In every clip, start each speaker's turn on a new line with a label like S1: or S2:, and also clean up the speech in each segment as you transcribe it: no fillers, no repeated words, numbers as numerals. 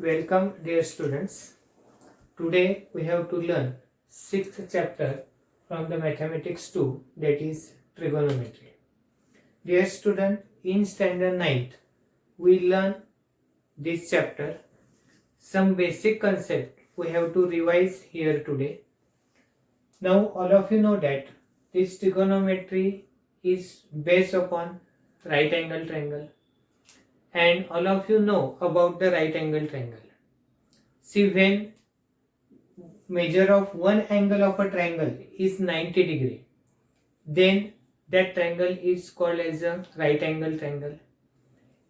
S1: Welcome dear students. Today we have to learn 6th chapter from the mathematics 2, that is trigonometry. Dear student, in standard 9th we learn this chapter. Some basic concept we have to revise here today. Now all of you know that this trigonometry is based upon right angle triangle, and all of you know about the right angle triangle. See, when measure of one angle of a triangle is 90 degree, then that triangle is called as a right angle triangle.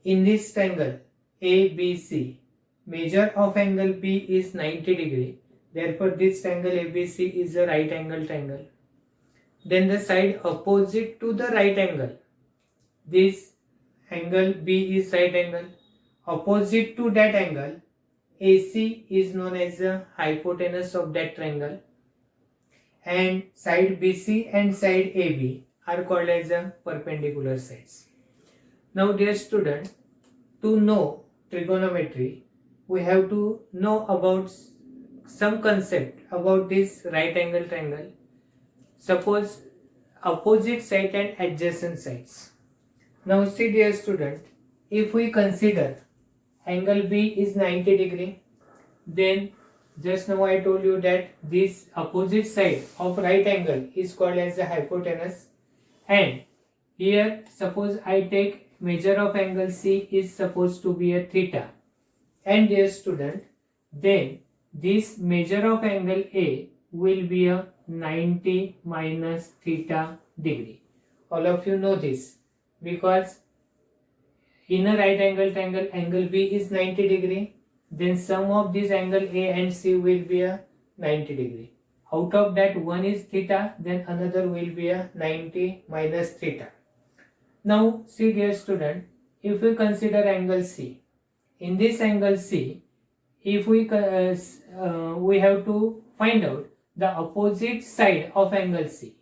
S1: In this triangle ABC, measure of angle B is 90 degree, therefore this triangle ABC is a right angle triangle. Then the side opposite to the right angle, this angle B is right angle, opposite to that angle AC is known as the hypotenuse of that triangle, and side BC and side AB are called as the perpendicular sides. Now dear student, to know trigonometry, we have to know about some concept about this right angle triangle. Suppose opposite side and adjacent sides. Now see dear student, if we consider angle B is 90 degree, then just now I told you that this opposite side of right angle is called as the hypotenuse, and here suppose I take measure of angle C is supposed to be a theta, and dear student, then this measure of angle A will be a 90 minus theta degree. All of you know this because in a right angle triangle angle B is 90 degree, then sum of this angle A and C will be a 90 degree. Out of that one is theta, then another will be a 90 minus theta. Now see dear student, if we consider angle C, in this angle C, if we have to find out the opposite side of angle C,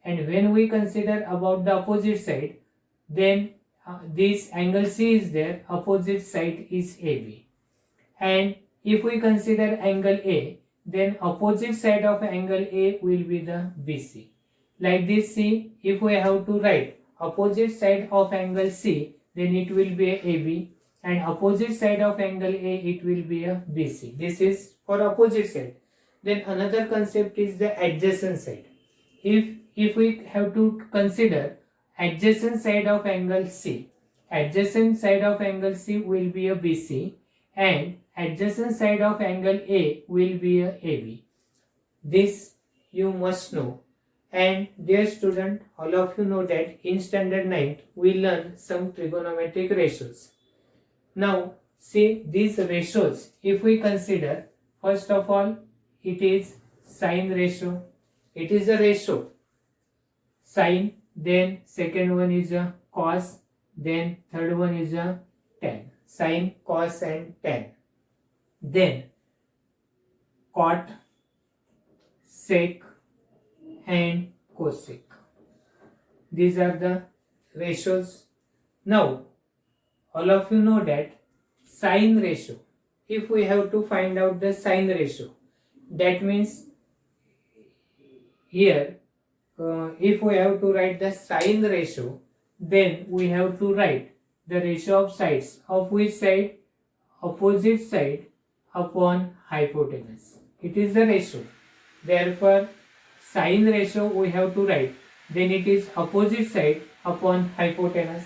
S1: and when we consider about the opposite side, then this angle C is there, opposite side is AB, and if we consider angle A, then opposite side of angle A will be the BC. Like this, see, if we have to write opposite side of angle C, then it will be a AB, and opposite side of angle A, it will be a BC. This is for opposite side. Then another concept is the adjacent side. If we have to consider adjacent side of angle C, adjacent side of angle C will be a BC, and adjacent side of angle A will be a AB. This you must know. And dear student, all of you know that in standard 9th we learn some trigonometric ratios. Now see these ratios, if we consider, first of all it is sine ratio. It is a ratio sine, then second one is a cos, then third one is a tan. Sine, cos and tan. Then cot, sec and cosec. These are the ratios. Now all of you know that sine ratio, if we have to find out the sine ratio, that means here if we have to write the sine ratio, then we have to write the ratio of sides of which side, opposite side upon hypotenuse. It is the ratio. Therefore sine ratio we have to write, then it is opposite side upon hypotenuse.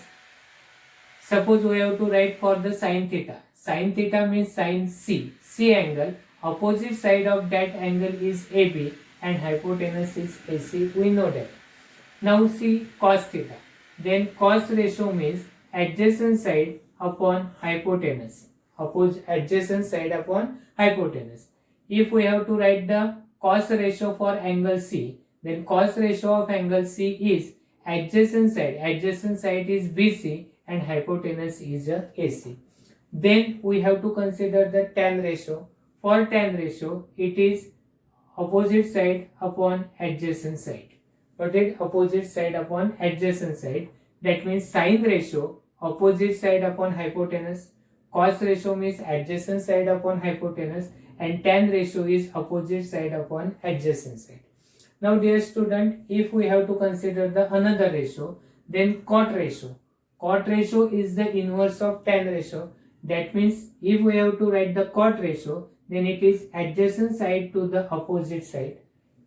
S1: Suppose we have to write for the sine theta. Sine theta means sine C angle, opposite side of that angle is AB and hypotenuse is AC, we know that. Now see cos theta, then cos ratio means adjacent side upon hypotenuse, adjacent side upon hypotenuse. If we have to write the cos ratio for angle C, then cos ratio of angle C is adjacent side is BC and hypotenuse is AC. Then we have to consider the tan ratio. For tan ratio, it is opposite side upon adjacent side. What is opposite side upon adjacent side? That means sine ratio, opposite side upon hypotenuse. cos ratio means adjacent side upon hypotenuse, and tan ratio is opposite side upon adjacent side. Now dear student, if we have to consider the another ratio, then cot ratio. Cot ratio is the inverse of tan ratio. That means if we have to write the cot ratio, then it is adjacent side to the opposite side.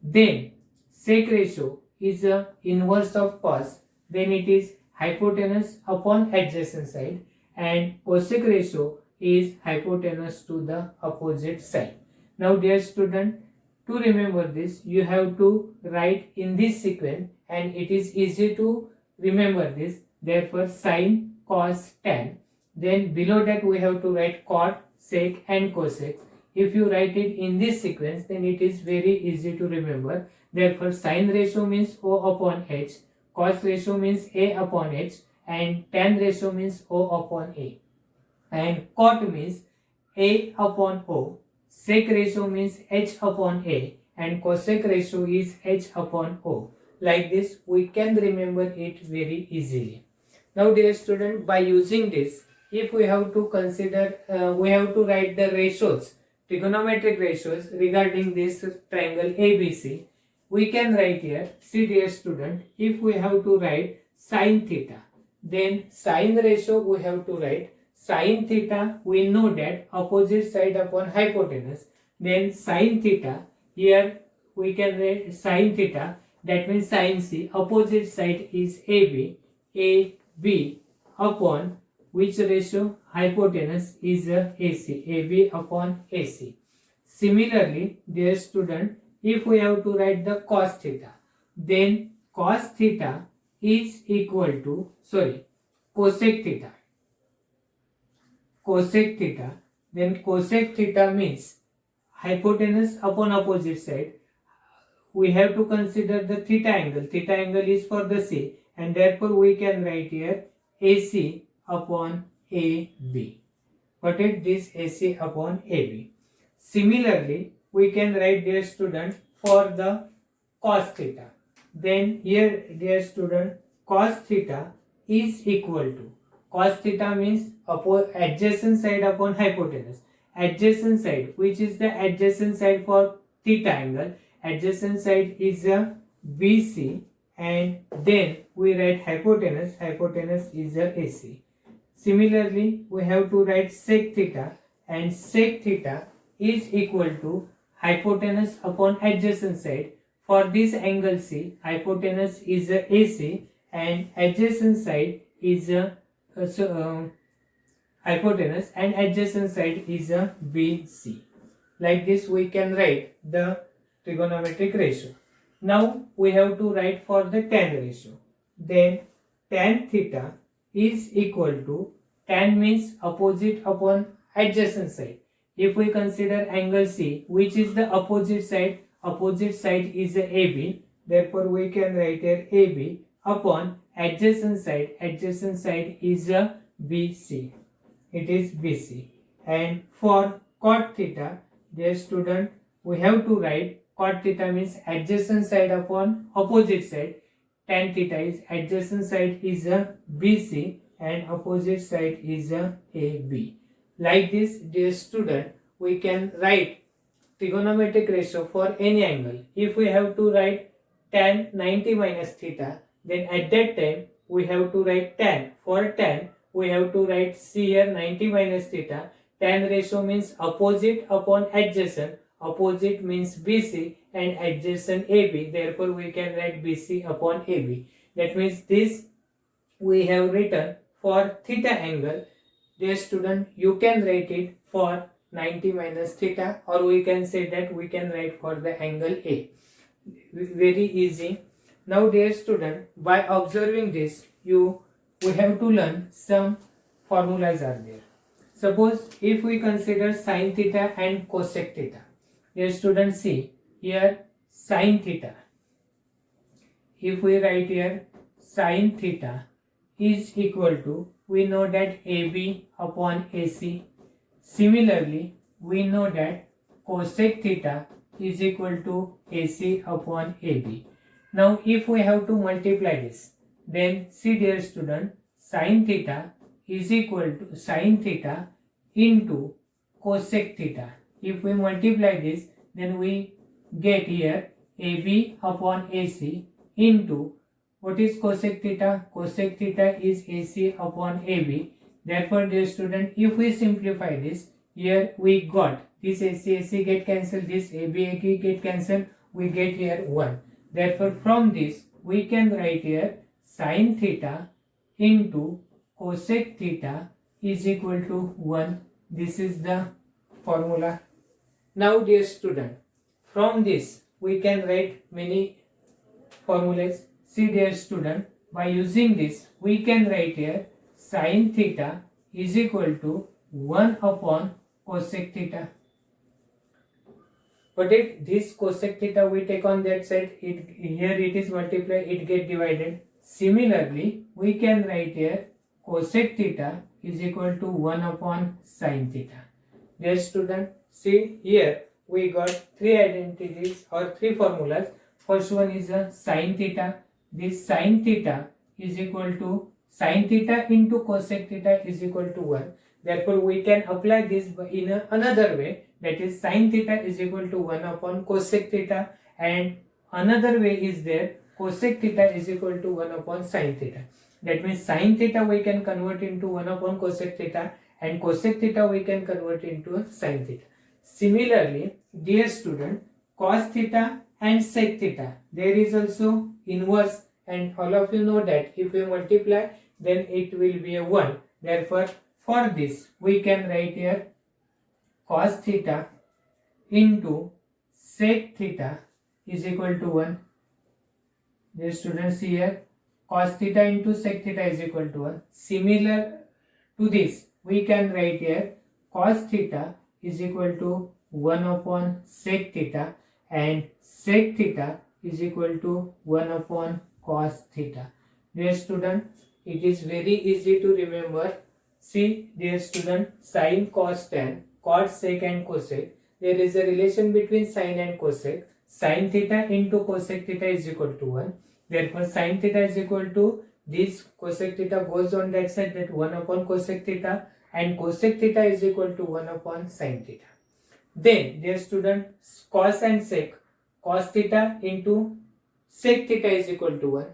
S1: Then sec ratio is the inverse of cos, then it is hypotenuse upon adjacent side, and cosec ratio is hypotenuse to the opposite side. Now dear student, to remember this, you have to write in this sequence, and it is easy to remember this. Therefore sine, cos, tan. Then below that we have to write cot, sec and cosec. If you write it in this sequence, then it is very easy to remember. Therefore sine ratio means O upon H, cos ratio means A upon H, and tan ratio means O upon A. And cot means A upon O, sec ratio means H upon A, and cosec ratio is H upon O. Like this we can remember it very easily. Now dear student, by using this, if we have to consider, we have to write the ratios, trigonometric ratios regarding this triangle ABC. We can write here, see dear student, if we have to write sine theta, then sine ratio we have to write sine theta. We know that opposite side upon hypotenuse. Then sine theta, here we can write sine theta, that means sine C, opposite side is AB upon which ratio? Hypotenuse is AC, AB upon AC. Similarly, dear student, if we have to write the cos theta, then cos theta is equal to, cosec theta. Cosec theta, then cosec theta means hypotenuse upon opposite side. We have to consider the theta angle. Theta angle is for the C, and therefore we can write here AC upon AB. What is this? AC upon AB. Similarly, we can write, dear student, for the cos theta. Then here, dear student, cos theta is equal to, cos theta means adjacent side upon hypotenuse. Adjacent side, which is the adjacent side for theta angle, adjacent side is a BC, and then we write hypotenuse, hypotenuse is a AC. Similarly, we have to write sec theta, and sec theta is equal to hypotenuse upon adjacent side. For this angle C, hypotenuse is a AC and adjacent side is a hypotenuse, and adjacent side is a BC. Like this we can write the trigonometric ratio. Now we have to write for the tan ratio. Then tan theta is equal to, tan means opposite upon adjacent side. If we consider angle C, which is the opposite side is a AB, therefore we can write here AB upon adjacent side is a BC. It is BC. And for cot theta, dear student, we have to write cot theta means adjacent side upon opposite side. Tan theta is adjacent side is a BC and opposite side is a AB. Like this, dear student, we can write trigonometric ratio for any angle. If we have to write tan 90 minus theta, then at that time we have to write tan. For tan, we have to write C here 90 minus theta. Tan ratio means opposite upon adjacent. Opposite means BC and adjacent AB. Therefore, we can write BC upon AB. That means this we have written for theta angle. Dear student, you can write it for 90 minus theta, or we can say that we can write for the angle A. Very easy. Now dear student, by observing this, we have to learn some formulas are there. Suppose if we consider sine theta and cosec theta. Dear student, see here sine theta. If we write here sine theta is equal to, we know that AB upon AC. Similarly, we know that cosec theta is equal to AC upon AB. Now if we have to multiply this, then see dear student, sine theta is equal to, sine theta into cosec theta. If we multiply this, then we get here AB upon AC into, what is cosec theta? Cosec theta is AC upon AB. Therefore, dear student, if we simplify this, here we got this AC get cancelled, this AB get cancelled, we get here 1. Therefore, from this we can write here sine theta into cosec theta is equal to 1. This is the formula. Now, dear student, from this we can write many formulas. See, dear student, by using this we can write here sine theta is equal to 1 upon cosec theta. But if this cosec theta we take on that side, here it is multiplied, it get divided. Similarly, we can write here cosec theta is equal to 1 upon sine theta. Dear student, see here we got 3 identities or 3 formulas. First one is a sine theta. This sine theta is equal to sine theta into cosec theta is equal to 1. Therefore, we can apply this in another way, that is sine theta is equal to 1 upon cosec theta, and another way is there cosec theta is equal to 1 upon sine theta. That means sine theta we can convert into 1 upon cosec theta, and cosec theta we can convert into sine theta. Similarly, dear student, cos theta and sec theta, there is also inverse, and all of you know that if we multiply then it will be a 1. Therefore, for this we can write here cos theta into sec theta is equal to 1. Dear students, see here cos theta into sec theta is equal to 1. Similar to this, we can write here cos theta is equal to 1 upon sec theta, and sec theta is equal to 1 upon cos theta. Dear student, it is very easy to remember. See, dear student, sine, cos, tan, cot, sec and cosec. There is a relation between sine and cosec. Sine theta into cosec theta is equal to 1. Therefore, sine theta is equal to this cosec theta goes on that side, that 1 upon cosec theta, and cosec theta is equal to 1 upon sine theta. Then, dear student, cos and sec, cos theta into sec theta is equal to 1.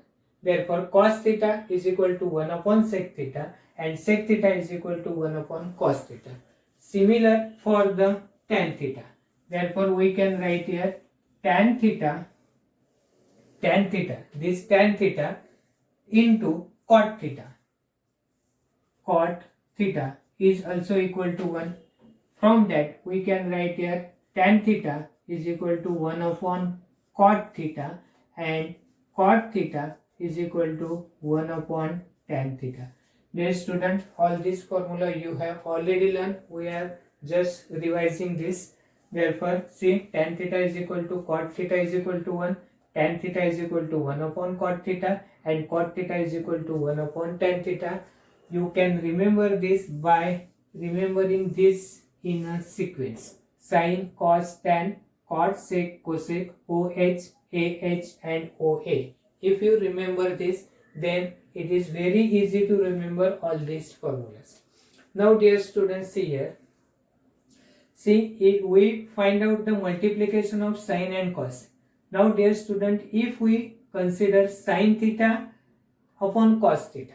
S1: Therefore, cos theta is equal to 1 upon sec theta, and sec theta is equal to 1 upon cos theta. Similar for the tan theta. Therefore, we can write here tan theta, this tan theta into cot theta. Cot theta is also equal to 1. From that, we can write here tan theta is equal to 1 upon cot theta, and cot theta is equal to 1 upon tan theta. Dear student, all this formula you have already learned. We are just revising this. Therefore, see, tan theta is equal to cot theta is equal to 1, tan theta is equal to 1 upon cot theta, and cot theta is equal to 1 upon tan theta. You can remember this by remembering this in a sequence: sine, cos, tan, cot, sec, cosec, OH, AH and OA. If you remember this, then it is very easy to remember all these formulas. Now, dear students, see here. See, we find out the multiplication of sine and cos. Now, dear student, if we consider sine theta upon cos theta.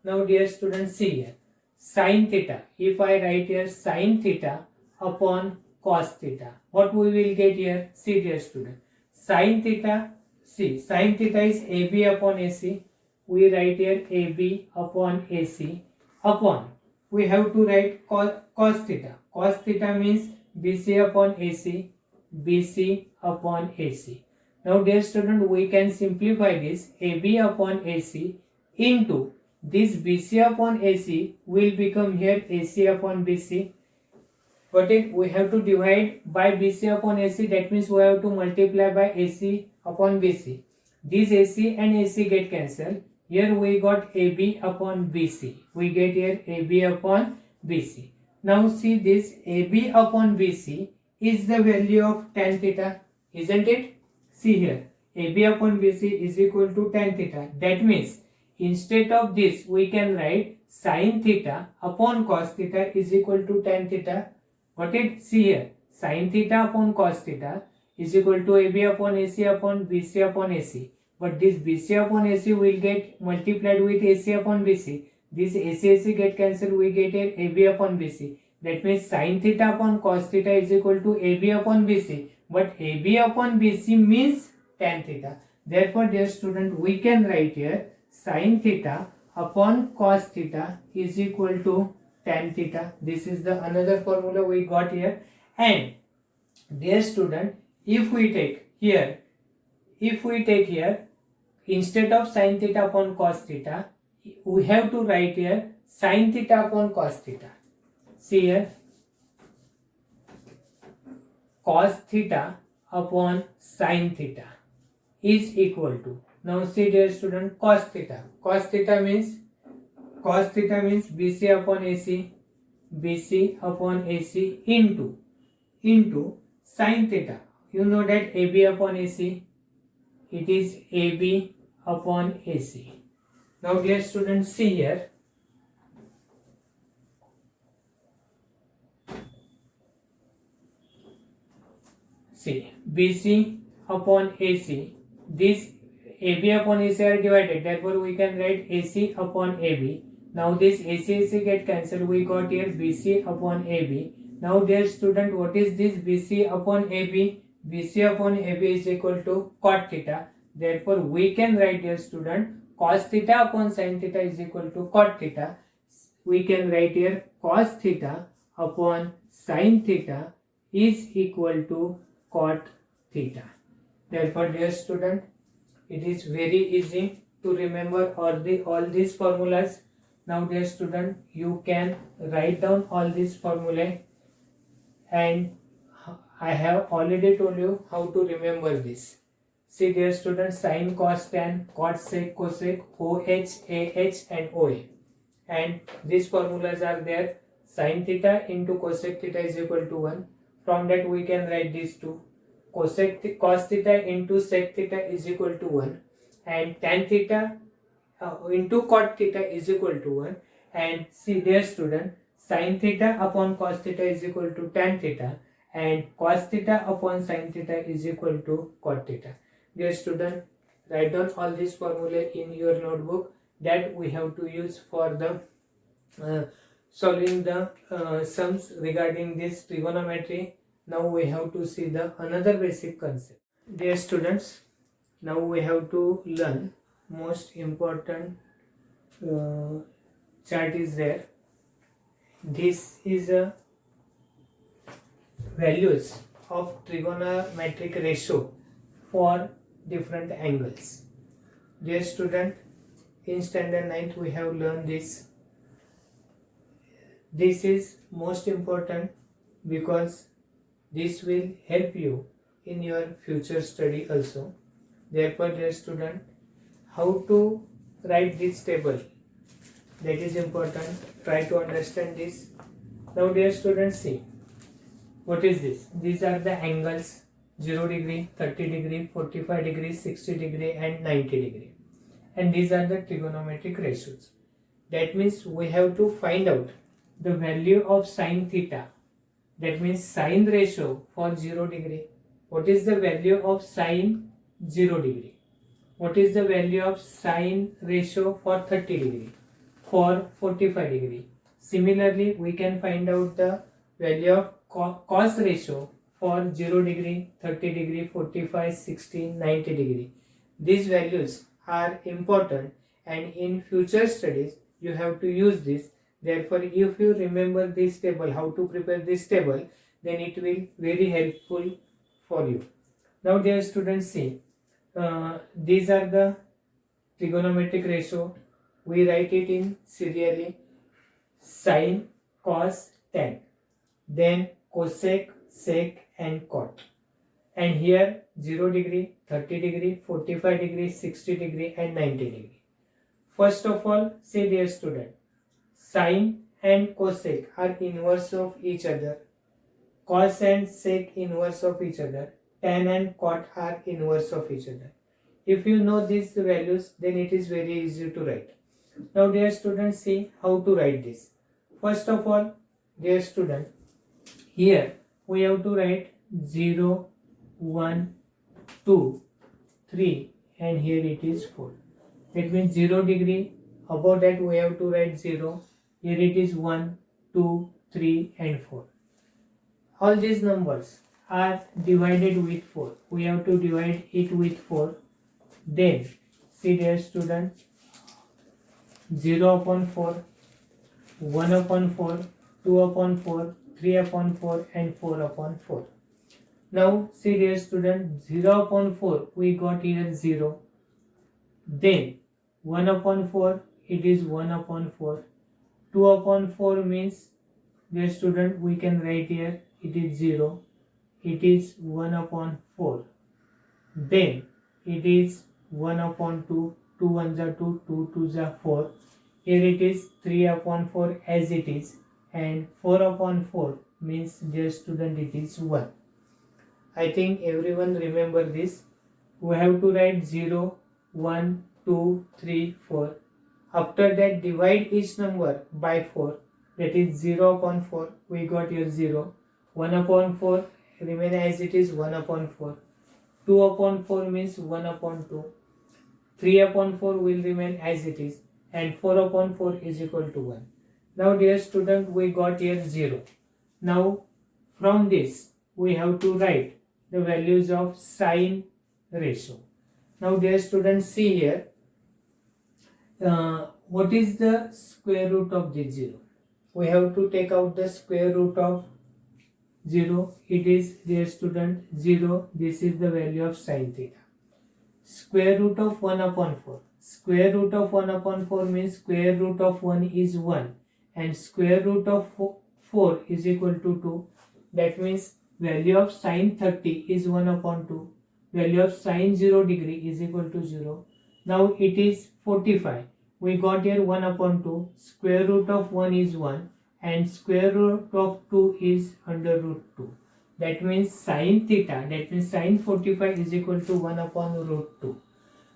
S1: Now, dear student, see here. Sine theta, if I write here sine theta upon cos theta, what we will get here? See, dear student, sine theta, see, sine theta is AB upon AC. We write here AB upon AC upon, we have to write cos theta. Cos theta means BC upon AC, BC upon AC. Now, dear student, we can simplify this. AB upon AC into this BC upon AC will become here AC upon BC. But we have to divide by BC upon AC. That means we have to multiply by AC upon BC. This AC and AC get cancelled. Here we got AB upon BC. We get here AB upon BC. Now see, this AB upon BC is the value of tan theta, isn't it? See here, AB upon BC is equal to tan theta. That means instead of this we can write sin theta upon cos theta is equal to tan theta. Got it? See here, sin theta upon cos theta is equal to AB upon AC upon BC upon AC. But this BC upon AC will get multiplied with AC upon BC. This AC get cancelled, we get a AB upon BC. That means sin theta upon cos theta is equal to AB upon BC. But AB upon BC means tan theta. Therefore, dear student, we can write here sin theta upon cos theta is equal to tan theta. This is the another formula we got here. And dear student, if we take here instead of sin theta upon cos theta, we have to write here sin theta upon cos theta. See here, cos theta upon sin theta is equal to, now see dear student, cos theta. Cos theta means BC upon AC into sin theta. You know that AB upon AC, it is AB upon AC. Now dear students, see here, see BC upon AC, this AB upon AC are divided, therefore we can write AC upon AB. Now this AC get cancelled, we got here BC upon AB. Now dear student, what is this BC upon AB? BC upon AB is equal to cot theta. Therefore we can write, dear student, cos theta upon sin theta is equal to cot theta. We can write here cos theta upon sin theta is equal to cot theta. Therefore dear student, it is very easy to remember all these formulas. Now dear student, you can write down all these formulae, and I have already told you how to remember this. See dear student, sin, cos, tan, cot, sec, cosec, OH, AH and OA. And these formulas are there. Sin theta into cosec theta is equal to 1. From that we can write these two. Cos theta into sec theta is equal to 1. And tan theta into cot theta is equal to 1. And see dear student, sin theta upon cos theta is equal to tan theta. And cos theta upon sin theta is equal to cot theta. Dear student, write down all these formulae in your notebook that we have to use for the solving the sums regarding this trigonometry. Now we have to see the another basic concept. Dear students, now we have to learn most important chart is there. This is a values of trigonometric ratio for different angles. Dear student, in standard 9th we have learned this. This is most important because this will help you in your future study also. Therefore dear student, how to write this table, that is important. Try to understand this. Now dear students, see, what is this? These are the angles 0 degree, 30 degree, 45 degree, 60 degree and 90 degree. And these are the trigonometric ratios. That means we have to find out the value of sine theta. That means sine ratio for 0 degree. What is the value of sine 0 degree? What is the value of sine ratio for 30 degree? For 45 degree. Similarly, we can find out the value of cos ratio for 0 degree, 30 degree, 45, 60, 90 degree. These values are important, and in future studies you have to use this. Therefore, if you remember this table, how to prepare this table, then it will very helpful for you. Now dear students, see, these are the trigonometric ratio. We write it in serially: sine, cos, tan, then cosec, sec and cot. And here 0 degree, 30 degree, 45 degree, 60 degree and 90 degree. First of all, say dear student, sine and cosec are inverse of each other. Cos and sec inverse of each other. Tan and cot are inverse of each other. If you know these values, then it is very easy to write. Now dear students, see how to write this. First of all, dear student, here we have to write 0, 1, 2, 3 and here it is 4. That means 0 degree, above that we have to write 0. Here it is 1, 2, 3 and 4. All these numbers are divided with 4. We have to divide it with 4. Then, see dear student, 0 upon 4, 1 upon 4, 2 upon 4, 3 upon 4 and 4 upon 4. Now, see dear student, 0 upon 4, we got here 0. Then, 1 upon 4, it is 1 upon 4. 2 upon 4 means, dear student, we can write here, it is 0. It is 1 upon 4. Then, it is 1 upon 2, 2 1s are 2, 2 2s are 4. Here it is 3 upon 4 as it is, and 4 upon 4 means, dear student, it is 1. I think everyone remember this. We have to write 0, 1, 2, 3, 4. After that, divide each number by 4. That is 0 upon 4. We got here 0. 1 upon 4 remain as it is, 1 upon 4. 2 upon 4 means 1 upon 2. 3 upon 4 will remain as it is, and 4 upon 4 is equal to 1. Now dear student, we got here 0. Now from this we have to write the values of sine ratio. Now dear student, see here, what is the square root of this 0? We have to take out the square root of 0. It is, dear student, 0. This is the value of sine theta. Square root of 1 upon 4. Square root of 1 upon 4 means square root of 1 is 1 and square root of 4 is equal to 2. That means value of sine 30 is 1 upon 2. Value of sine 0 degree is equal to 0. Now it is 45. We got here 1 upon 2. Square root of 1 is 1 and square root of 2 is under root 2. That means sine theta, that means sine 45 is equal to 1 upon root 2.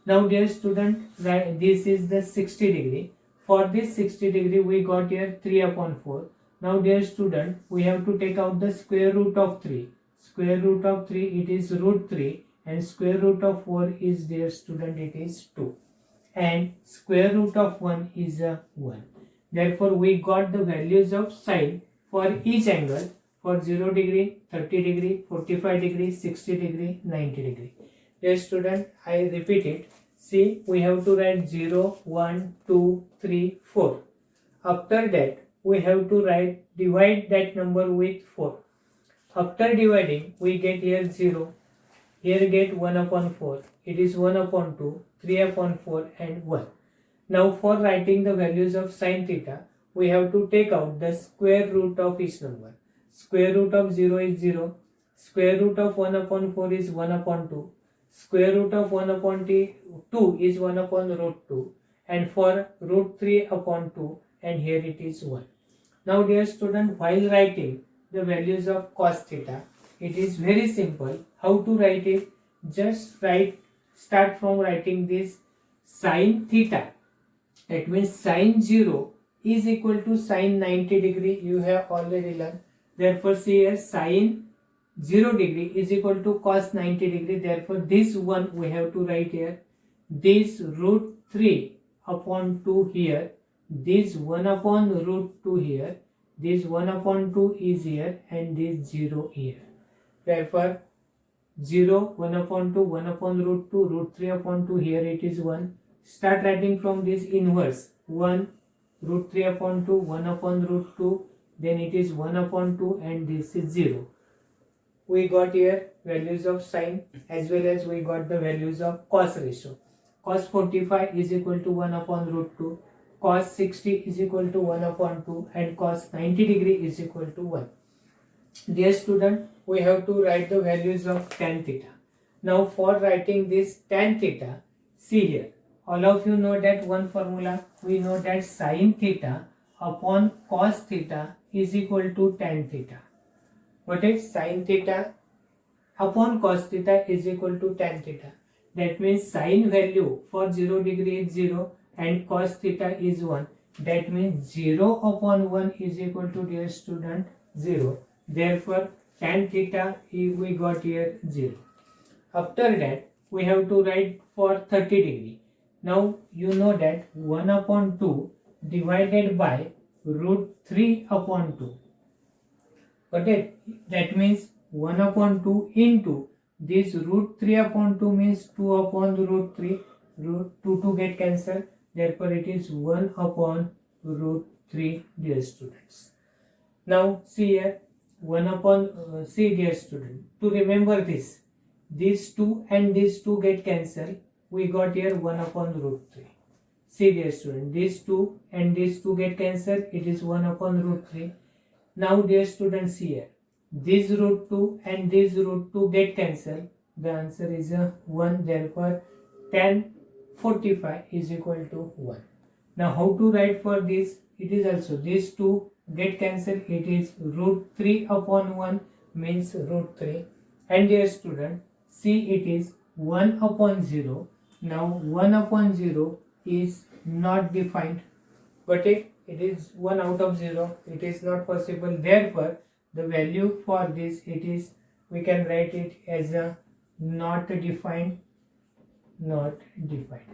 S1: Now dear student, this is the 60 degree. For this 60 degree we got here 3 upon 4. Now dear student, we have to take out the square root of 3. Square root of 3, it is root 3 and square root of 4 is, dear student, it is 2. And square root of 1 is 1. Therefore we got the values of sine for each angle, for 0 degree, 30 degree, 45 degree, 60 degree, 90 degree. Dear student, I repeat it. See, we have to write 0, 1, 2, 3, 4. After that, we have to divide that number with 4. After dividing, we get here 0. Here get 1 upon 4. It is 1 upon 2, 3 upon 4 and 1. Now for writing the values of sine theta, we have to take out the square root of each number. Square root of 0 is 0. Square root of 1 upon 4 is 1 upon 2. Square root of 1 upon 2 is 1 upon root 2. And for root 3 upon 2, and here it is 1. Now dear student, while writing the values of cos theta, it is very simple. How to write it? Just start from writing this sine theta. That means sine 0 is equal to sine 90 degree. You have already learned. Therefore, see here, sine 0 degree is equal to cos 90 degree. Therefore, this one we have to write here. This root 3 upon 2 here. This 1 upon root 2 here. This 1 upon 2 is here and this 0 here. Therefore, 0, 1 upon 2, 1 upon root 2, root 3 upon 2, here it is 1. Start writing from this inverse. 1, root 3 upon 2, 1 upon root 2, then it is 1 upon 2 and this is 0. We got here values of sine as well as we got the values of cos ratio. Cos 45 is equal to 1 upon root 2, cos 60 is equal to 1 upon 2 and cos 90 degree is equal to 1. Dear student, we have to write the values of tan theta. Now for writing this tan theta, see here, all of you know that one formula. We know that sin theta upon cos theta is equal to tan theta. What is sin theta upon cos theta is equal to tan theta. That means sine value for 0 degree is 0 and cos theta is 1. That means 0 upon 1 is equal to, dear student, 0. Therefore, tan theta we got here 0. After that, we have to write for 30 degree. Now, you know that 1 upon 2 divided by root 3 upon 2. Okay, that means 1 upon 2 into this root 3 upon 2 means 2 upon root 3. Root 2 get cancelled. Therefore, it is 1 upon root 3, dear students. Now, see here, 1 upon, see dear student, to remember this, these 2 and these 2 get cancelled. We got here 1 upon root 3. See dear student, these 2 and these 2 get cancelled. It is 1 upon root 3. Now dear students, here, this root 2 and this root 2 get cancelled. The answer is 1. Therefore, tan 45 is equal to 1. Now how to write for this? It is also these 2 get cancelled. It is root 3 upon 1 means root 3. And dear student, see, it is 1 upon 0. Now 1 upon 0 is not defined, but it is 1 out of 0. It is not possible. Therefore, the value for this, it is, we can write it as a not defined. Not defined.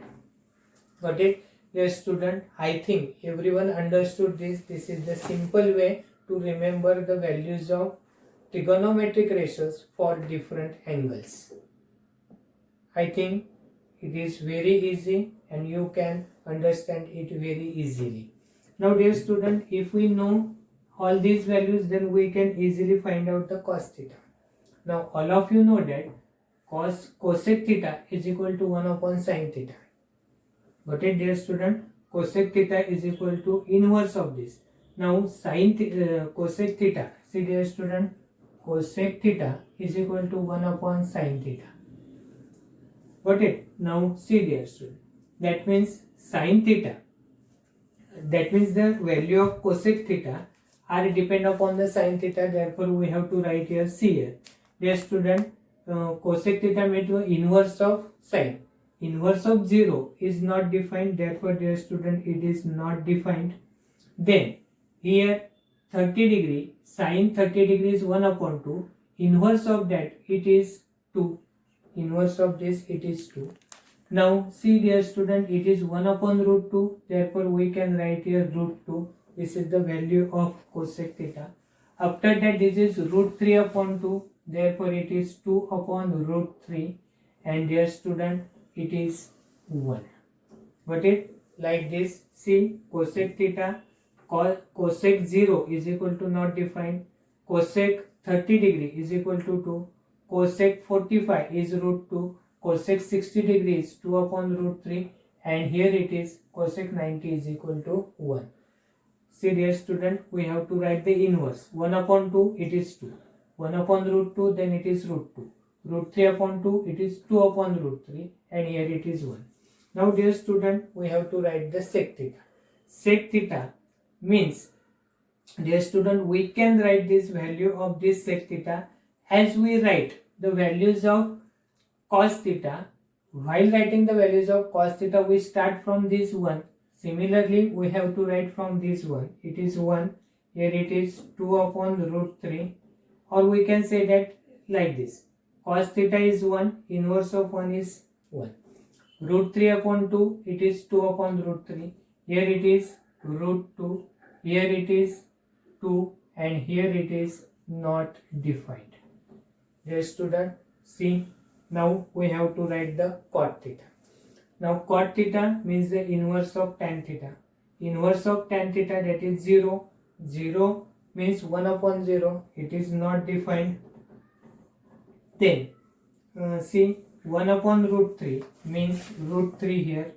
S1: Got it? Dear student, I think everyone understood this. This is the simple way to remember the values of trigonometric ratios for different angles. I think it is very easy and you can understand it very easily. Now dear student, if we know all these values, then we can easily find out the cos theta. Now all of you know that cosec theta is equal to 1 upon sin theta. Got it, dear student? Cosec theta is equal to inverse of this. Now cosec theta, see dear student, cosec theta is equal to 1 upon sin theta. Got it? Now see dear student, that means sin theta, that means the value of cosec theta are depend upon the sin theta. Therefore, we have to write here, see here, dear student, cosec theta means the inverse of sin. Inverse of 0 is not defined. Therefore, dear student, it is not defined. Then here 30 degree, sin 30 degree is 1 upon 2. Inverse of that, it is 2. Inverse of this, it is 2. Now see dear student, it is 1 upon root 2. Therefore, we can write here root 2. This is the value of cosec theta. After that, this is root 3 upon 2. Therefore, it is 2 upon root 3. And dear student, it is 1. Got it? Like this. See, cosec theta, cosec 0 is equal to not defined. Cosec 30 degree is equal to 2. Cosec 45 is root 2. Cosec 60 degree is 2 upon root 3. And here it is cosec 90 is equal to 1. See dear student, we have to write the inverse. 1 upon 2, it is 2. 1 upon root 2, then it is root 2. Root 3 upon 2, it is 2 upon root 3. And here it is 1. Now dear student, we have to write the sec theta. Sec theta means, dear student, we can write this value of this sec theta as we write the values of cos theta. While writing the values of cos theta, we start from this 1. Similarly, we have to write from this 1. It is 1. Here it is 2 upon root 3. Or we can say that like this. Cos theta is 1. Inverse of 1 is 1. Root 3 upon 2. It is 2 upon root 3. Here it is root 2. Here it is 2. And here it is not defined. Dear student, see. Now we have to write the cot theta. Now cot theta means the inverse of tan theta. Inverse of tan theta, that is 0. 0 means 1 upon 0. It is not defined. Then see, 1 upon root 3 means root 3 here.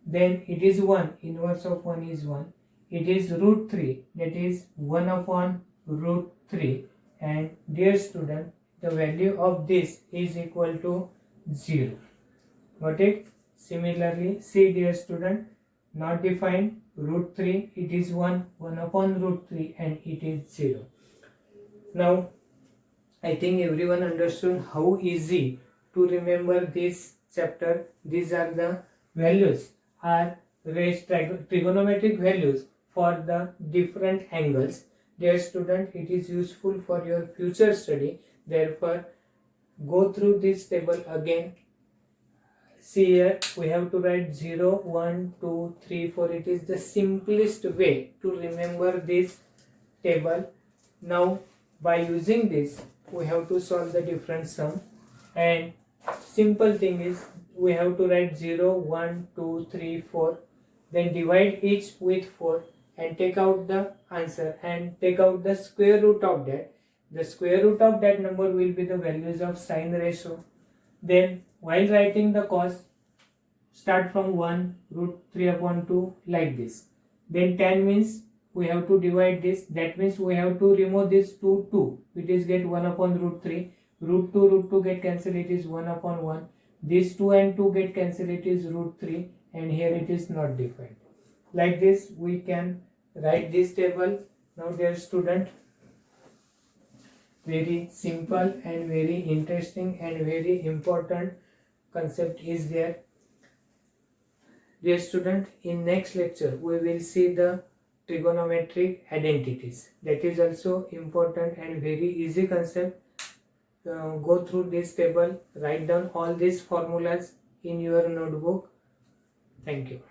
S1: Then it is 1. Inverse of 1 is 1. It is root 3, that is 1 upon root 3. And dear student, the value of this is equal to 0. Got it? Similarly, see dear student, not defined, root 3, it is 1, 1 upon root 3 and it is 0. Now, I think everyone understood how easy to remember this chapter. These are the values, are raised trigonometric values for the different angles. Dear student, it is useful for your future study. Therefore, go through this table again. See here, we have to write 0, 1, 2, 3, 4. It is the simplest way to remember this table. Now, by using this, we have to solve the different sum. And simple thing is, we have to write 0, 1, 2, 3, 4. Then divide each with 4 and take out the answer and take out the square root of that. The square root of that number will be the values of sine ratio. Then while writing the cos, start from 1, root 3 upon 2 like this. Then tan means we have to divide this. That means we have to remove this 2. It is get 1 upon root 3. Root 2 get cancelled. It is 1 upon 1. This 2 and 2 get cancelled. It is root 3. And here it is not defined. Like this we can write this table. Now dear student, very simple and very interesting and very important concept is there. Dear student, in next lecture we will see the trigonometric identities. That is also important and very easy concept. Go through this table, write down all these formulas in your notebook. Thank you.